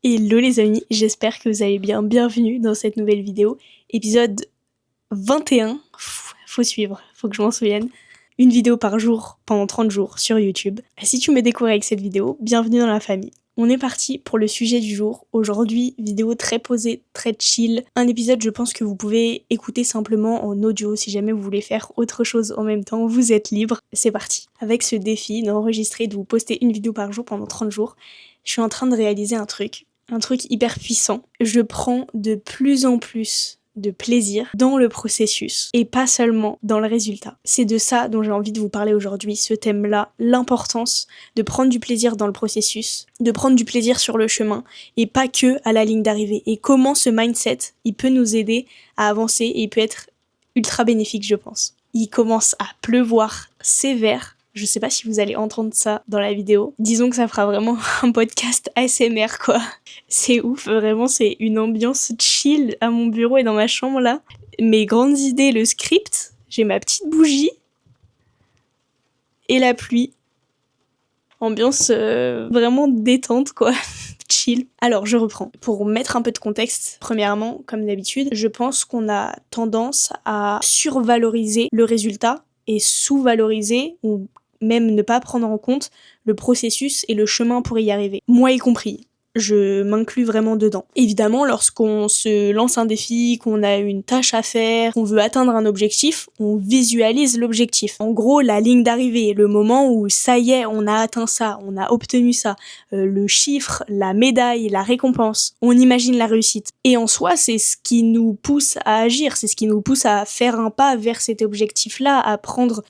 Hello les amis, j'espère que vous allez bien. Bienvenue dans cette nouvelle vidéo. Épisode 21, faut suivre, faut que je m'en souvienne. Une vidéo par jour pendant 30 jours sur YouTube. Si tu me découvres avec cette vidéo, bienvenue dans la famille. On est parti pour le sujet du jour. Aujourd'hui, vidéo très posée, très chill. Un épisode, je pense que vous pouvez écouter simplement en audio si jamais vous voulez faire autre chose en même temps. Vous êtes libre. C'est parti. Avec ce défi d'enregistrer, de vous poster une vidéo par jour pendant 30 jours, je suis en train de réaliser un truc hyper puissant. Je prends de plus en plus de plaisir dans le processus et pas seulement dans le résultat. C'est de ça dont j'ai envie de vous parler aujourd'hui, ce thème-là, l'importance de prendre du plaisir dans le processus, de prendre du plaisir sur le chemin et pas que à la ligne d'arrivée. Et comment ce mindset, il peut nous aider à avancer et il peut être ultra bénéfique, je pense. Il commence à pleuvoir sévère. Je sais pas si vous allez entendre ça dans la vidéo. Disons que ça fera vraiment un podcast ASMR, quoi. C'est ouf, vraiment, c'est une ambiance chill à mon bureau et dans ma chambre, là. Mes grandes idées, le script, j'ai ma petite bougie et la pluie. Ambiance vraiment détente, quoi. Chill. Alors, je reprends. Pour mettre un peu de contexte, premièrement, comme d'habitude, je pense qu'on a tendance à survaloriser le résultat et sous-valoriser ou même ne pas prendre en compte le processus et le chemin pour y arriver. Moi y compris. Je m'inclus vraiment dedans. Évidemment, lorsqu'on se lance un défi, qu'on a une tâche à faire, qu'on veut atteindre un objectif, on visualise l'objectif. En gros, la ligne d'arrivée, le moment où ça y est, on a atteint ça, on a obtenu ça, le chiffre, la médaille, la récompense. On imagine la réussite. Et en soi, c'est ce qui nous pousse à agir, c'est ce qui nous pousse à faire un pas vers cet objectif-là,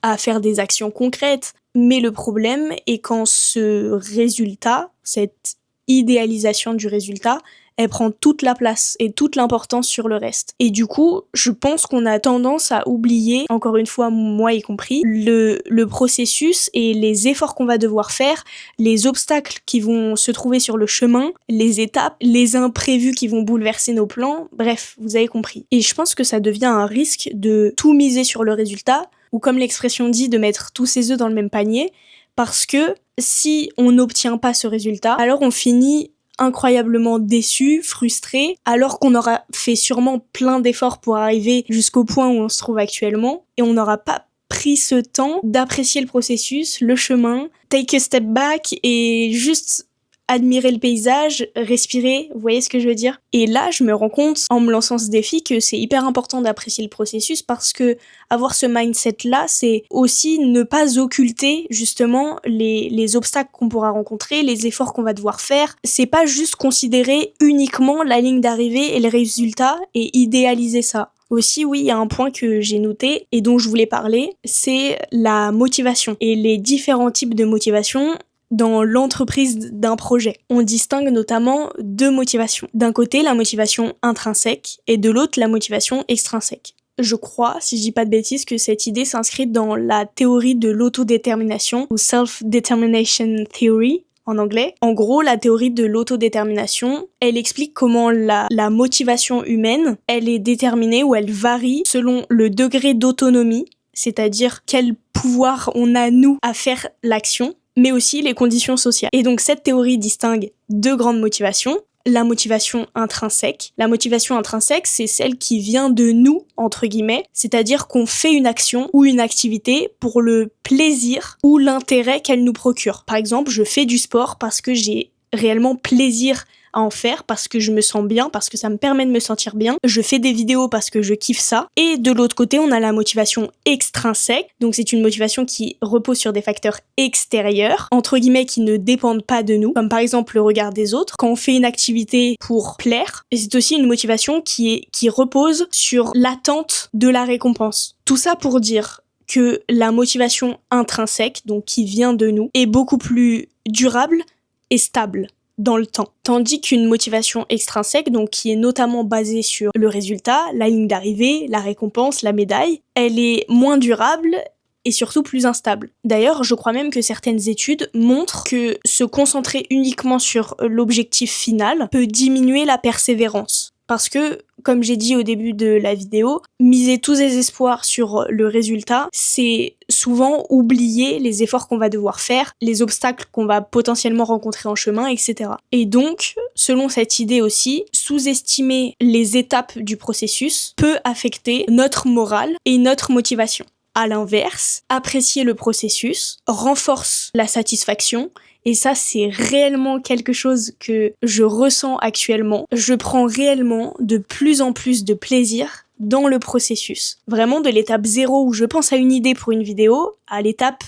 à faire des actions concrètes. Mais le problème est quand ce résultat, cette idéalisation du résultat, elle prend toute la place et toute l'importance sur le reste. Et du coup, je pense qu'on a tendance à oublier, encore une fois, moi y compris, le processus et les efforts qu'on va devoir faire, les obstacles qui vont se trouver sur le chemin, les étapes, les imprévus qui vont bouleverser nos plans, bref, vous avez compris. Et je pense que ça devient un risque de tout miser sur le résultat, ou comme l'expression dit, de mettre tous ses œufs dans le même panier, parce que si on n'obtient pas ce résultat, alors on finit incroyablement déçu, frustré, alors qu'on aura fait sûrement plein d'efforts pour arriver jusqu'au point où on se trouve actuellement, et on n'aura pas pris ce temps d'apprécier le processus, le chemin, take a step back et juste admirer le paysage, respirer, vous voyez ce que je veux dire? Et là, je me rends compte, en me lançant ce défi, que c'est hyper important d'apprécier le processus parce que avoir ce mindset-là, c'est aussi ne pas occulter, justement, les obstacles qu'on pourra rencontrer, les efforts qu'on va devoir faire. C'est pas juste considérer uniquement la ligne d'arrivée et le résultat et idéaliser ça. Aussi, oui, il y a un point que j'ai noté et dont je voulais parler, c'est la motivation et les différents types de motivation dans l'entreprise d'un projet. On distingue notamment deux motivations. D'un côté, la motivation intrinsèque et de l'autre, la motivation extrinsèque. Je crois, si je dis pas de bêtises, que cette idée s'inscrit dans la théorie de l'autodétermination ou Self-Determination Theory en anglais. En gros, la théorie de l'autodétermination, elle explique comment la motivation humaine, elle est déterminée ou elle varie selon le degré d'autonomie, c'est-à-dire quel pouvoir on a nous à faire l'action, mais aussi les conditions sociales. Et donc cette théorie distingue deux grandes motivations. La motivation intrinsèque. La motivation intrinsèque, c'est celle qui vient de nous, entre guillemets, c'est-à-dire qu'on fait une action ou une activité pour le plaisir ou l'intérêt qu'elle nous procure. Par exemple, je fais du sport parce que j'ai réellement plaisir à en faire, parce que je me sens bien, parce que ça me permet de me sentir bien. Je fais des vidéos parce que je kiffe ça. Et de l'autre côté, on a la motivation extrinsèque. Donc c'est une motivation qui repose sur des facteurs extérieurs, entre guillemets, qui ne dépendent pas de nous, comme par exemple le regard des autres. Quand on fait une activité pour plaire, et c'est aussi une motivation qui repose sur l'attente de la récompense. Tout ça pour dire que la motivation intrinsèque, donc qui vient de nous, est beaucoup plus durable et stable dans le temps. Tandis qu'une motivation extrinsèque, donc qui est notamment basée sur le résultat, la ligne d'arrivée, la récompense, la médaille, elle est moins durable et surtout plus instable. D'ailleurs, je crois même que certaines études montrent que se concentrer uniquement sur l'objectif final peut diminuer la persévérance. Parce que, comme j'ai dit au début de la vidéo, miser tous ses espoirs sur le résultat, c'est souvent oublier les efforts qu'on va devoir faire, les obstacles qu'on va potentiellement rencontrer en chemin, etc. Et donc, selon cette idée aussi, sous-estimer les étapes du processus peut affecter notre morale et notre motivation. À l'inverse, apprécier le processus renforce la satisfaction. Et ça, c'est réellement quelque chose que je ressens actuellement. Je prends réellement de plus en plus de plaisir dans le processus. Vraiment de l'étape 0 où je pense à une idée pour une vidéo, à l'étape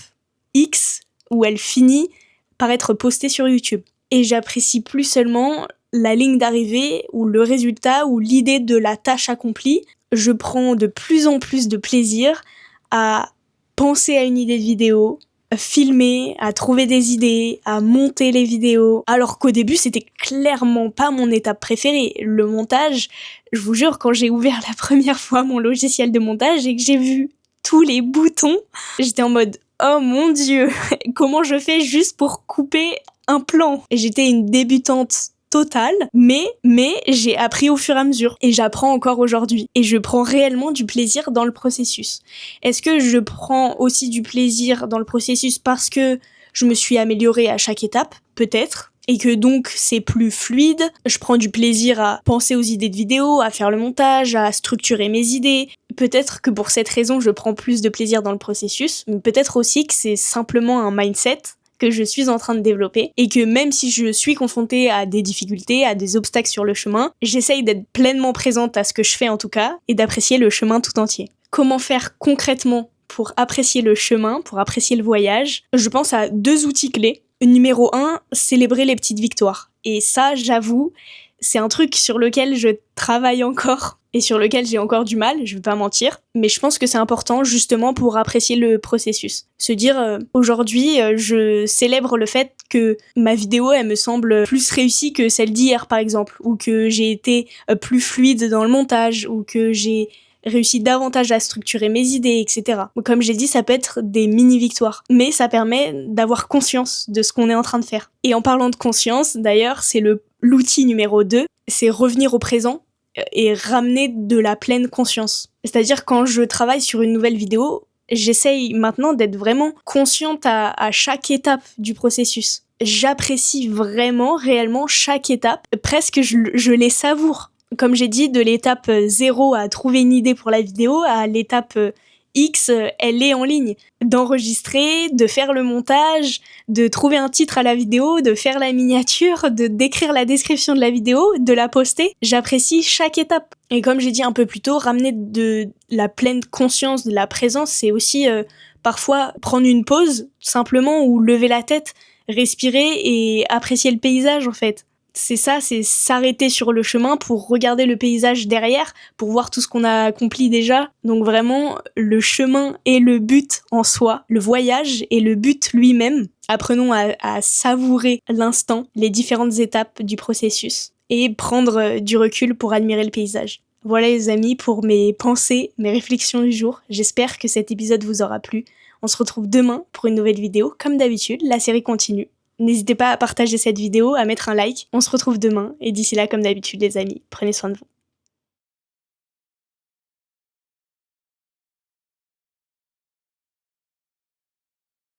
X où elle finit par être postée sur YouTube. Et j'apprécie plus seulement la ligne d'arrivée ou le résultat ou l'idée de la tâche accomplie. Je prends de plus en plus de plaisir à penser à une idée de vidéo, filmer, à trouver des idées, à monter les vidéos. Alors qu'au début, c'était clairement pas mon étape préférée. Le montage, je vous jure, quand j'ai ouvert la première fois mon logiciel de montage et que j'ai vu tous les boutons, j'étais en mode « Oh mon Dieu, comment je fais juste pour couper un plan ?» Et j'étais une débutante totale, mais j'ai appris au fur et à mesure et j'apprends encore aujourd'hui et je prends réellement du plaisir dans le processus. Est-ce que je prends aussi du plaisir dans le processus parce que je me suis améliorée à chaque étape? Peut-être. Et que donc c'est plus fluide, je prends du plaisir à penser aux idées de vidéo, à faire le montage, à structurer mes idées. Peut-être que pour cette raison je prends plus de plaisir dans le processus, mais peut-être aussi que c'est simplement un mindset que je suis en train de développer et que même si je suis confrontée à des difficultés, à des obstacles sur le chemin, j'essaye d'être pleinement présente à ce que je fais en tout cas et d'apprécier le chemin tout entier. Comment faire concrètement pour apprécier le chemin, pour apprécier le voyage? Je pense à 2 outils clés. Numéro 1, célébrer les petites victoires. Et ça, j'avoue, c'est un truc sur lequel je travaille encore et sur lequel j'ai encore du mal, je vais pas mentir, mais je pense que c'est important justement pour apprécier le processus. Se dire, aujourd'hui, je célèbre le fait que ma vidéo, elle me semble plus réussie que celle d'hier par exemple, ou que j'ai été plus fluide dans le montage, ou que j'ai réussi davantage à structurer mes idées, etc. Comme j'ai dit, ça peut être des mini-victoires, mais ça permet d'avoir conscience de ce qu'on est en train de faire. Et en parlant de conscience, d'ailleurs, c'est l'outil numéro 2, c'est revenir au présent et ramener de la pleine conscience. C'est-à-dire quand je travaille sur une nouvelle vidéo, j'essaye maintenant d'être vraiment consciente à chaque étape du processus. J'apprécie vraiment, réellement chaque étape, presque je les savoure. Comme j'ai dit, de l'étape 0 à trouver une idée pour la vidéo, à l'étape X, elle est en ligne. D'enregistrer, de faire le montage, de trouver un titre à la vidéo, de faire la miniature, de d'écrire la description de la vidéo, de la poster. J'apprécie chaque étape. Et comme j'ai dit un peu plus tôt, ramener de la pleine conscience, de la présence, c'est aussi parfois prendre une pause, simplement, ou lever la tête, respirer et apprécier le paysage en fait. C'est ça, c'est s'arrêter sur le chemin pour regarder le paysage derrière, pour voir tout ce qu'on a accompli déjà. Donc vraiment, le chemin est le but en soi, le voyage est le but lui-même. Apprenons à savourer l'instant, les différentes étapes du processus et prendre du recul pour admirer le paysage. Voilà les amis pour mes pensées, mes réflexions du jour. J'espère que cet épisode vous aura plu. On se retrouve demain pour une nouvelle vidéo. Comme d'habitude, la série continue. N'hésitez pas à partager cette vidéo, à mettre un like. On se retrouve demain et d'ici là, comme d'habitude les amis, prenez soin de vous.